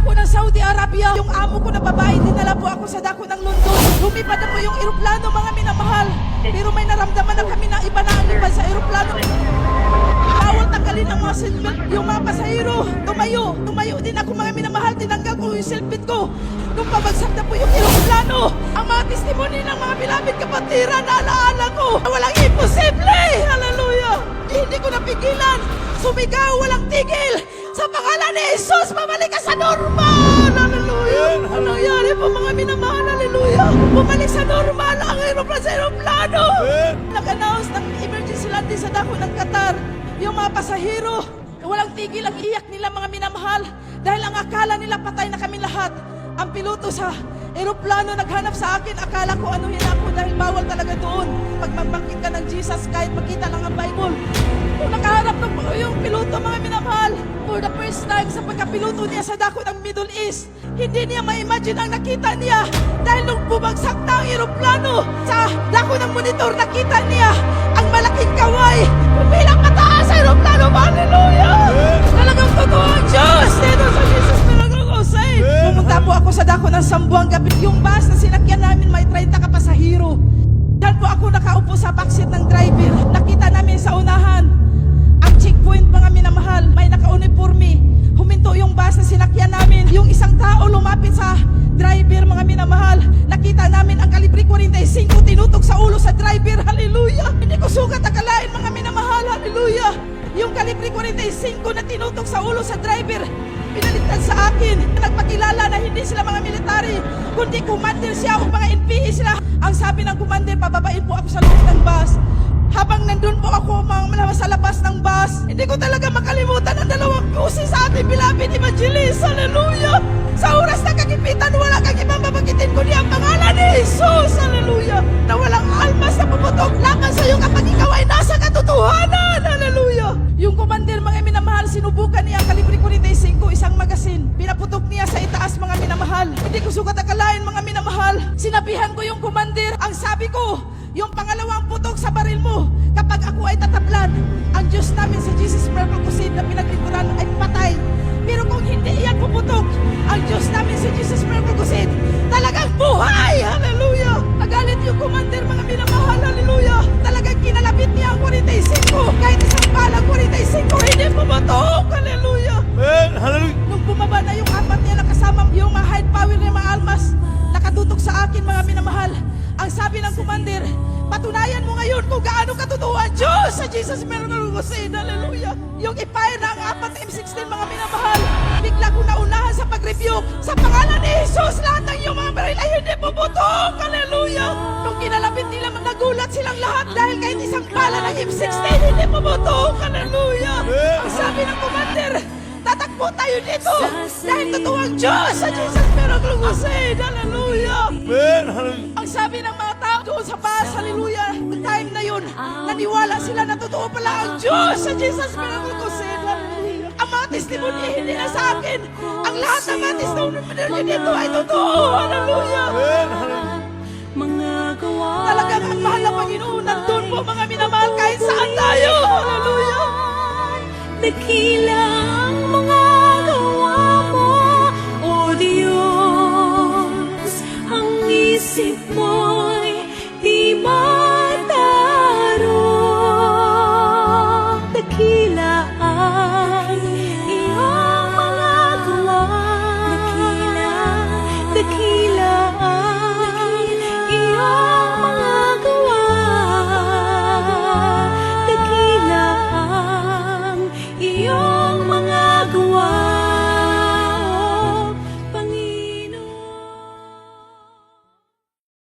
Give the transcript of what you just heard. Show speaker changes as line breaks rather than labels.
dako ng Saudi Arabia. Yung amo ko na babae, dinala po ako sa dako ng London. Lumipad na po yung eroplano, mga minamahal. Pero may naramdaman na kami na iba na ang lipad sa eroplano. Bawal tanggalin ang mga seatbelt, yung mga pasahero. Tumayo din ako, mga minamahal. Tinanggal ko yung seatbelt ko. Nung pabagsak na po yung eroplano, ang mga testimony ng mga bilabid kapatiran, naalaala ko. Walang imposible! Hallelujah! Hindi ko napigilan. Sumigaw, walang tigil. Sa pangalan ni Jesus, pabalik ka sa normal! Hallelujah! Ano nangyari po, mga minamahal? Hallelujah! Bumalik sa normal ang aeroplano sa aeroplano! Nag-announce ng emergency landing sa dako ng Qatar. Yung mga pasahero, walang tigil ang iyak nila, mga minamahal. Dahil ang akala nila patay na kami lahat. Ang piloto sa eroplano naghanap sa akin. Akala ko anuhin ako dahil bawal talaga doon. Pag magbangkit ka ng Jesus, kahit makita lang ang Bible. Kung nakaharap ng yung piloto, mga minamahal, for the first time sa pagkapiloto niya sa dako ng Middle East, hindi niya ma-imagine ang nakita niya. Dahil nung bumagsak na ang eroplano, sa dako ng monitor, nakita niya ang malaking kaway. Bilang mataas sa eroplano, hallelujah! Talagang totoo ang Diyos dito sa Jesus Milagros. Pumunta po ako sa dako ng Sambuanga. Yung bus na sinakyan namin may 30 ka pasahero. Diyan po ako nakaupo sa backseat ng driver. Nakita namin sa unahan ang checkpoint, mga minamahal. May naka-uniforme. Huminto yung bus na sinakyan namin. Yung isang tao lumapit sa driver, mga minamahal. Nakita namin ang kalibre 45 tinutok sa ulo sa driver. Hallelujah! Hindi ko sugat akalain, mga minamahal. Hallelujah! Yung kalibre 45 na tinutok sa ulo sa driver, pinalitan sa akin. Nagpakilala na hindi sila mga military, kundi commander siya o mga NPA sila. Ang sabi ng commander, pababain po ako sa loob ng bus. Habang nandun po ako mga sa labas ng bus, hindi ko talaga makalimutan ang dalawang pusi sa ating bilabid evangelist. Hallelujah! Sa oras ng kagipitan, wala kang ibang babagitin kundi ang pangalan ni Jesus. Hallelujah! Na walang almas na pumutok laban sa iyo kapag ikaw ay nasa katotohanan. Hallelujah! Yung commander, mga minamahal, sinubukan niya ang kalibre 45, isang magasin. Pinaputok niya sa itaas, mga minamahal. Hindi ko sukat akalain, mga minamahal. Sinabihan ko yung commander, ang sabi ko, yung pangalawang putok sa baril mo, kapag ako ay tatablan, ang Diyos namin sa Jesus Miracle Crusade na pinaglingkuran ay patay. Pero kung hindi yan puputok, ang Diyos namin sa Jesus Miracle Crusade talagang buhay! Hallelujah! Nagalit yung commander, mga minamahal. Hallelujah! Talagang kinalapit niya ang 45. Kahit isang balang 45, hindi puputok! Hallelujah!
Hallelujah!
Nung bumaba na yung apat niya nakasama yung mga high power na mga almas, nakatutok sa akin, mga minamahal. Ang sabi ng commander, patunayan mo ngayon kung gaano katotoo ang Diyos sa Jesus Miracle Crusade. Hallelujah! Yung i-fire na ang apat na M16, mga minamahal, bigla ko naunahan sa pag-rebuke. Sa pangalan ni Jesus, lahat ng iyong mga baril ay hindi puputok. Hallelujah! Nung kinalapit nila, nagulat silang lahat dahil kahit isang bala ng M16 hindi puputok. Hallelujah! Ang sabi ng commander, tatakbo tayo dito dahil totoo ang Diyos sa Jesus Miracle Crusade. Hallelujah! Ang sabi ng mga tao doon sa bus, hallelujah, the time na yun, naniwala sila na totoo pala ang Diyos sa Jesus Miracle Crusade. Hallelujah! Ang mga testimony hindi na sa akin. Ang lahat ng mga testimony dito ay totoo. Hallelujah! Talagang ang mahal na Panginoon nandun po, mga minamahal, kahit saan tayo. Hallelujah!
Dakilang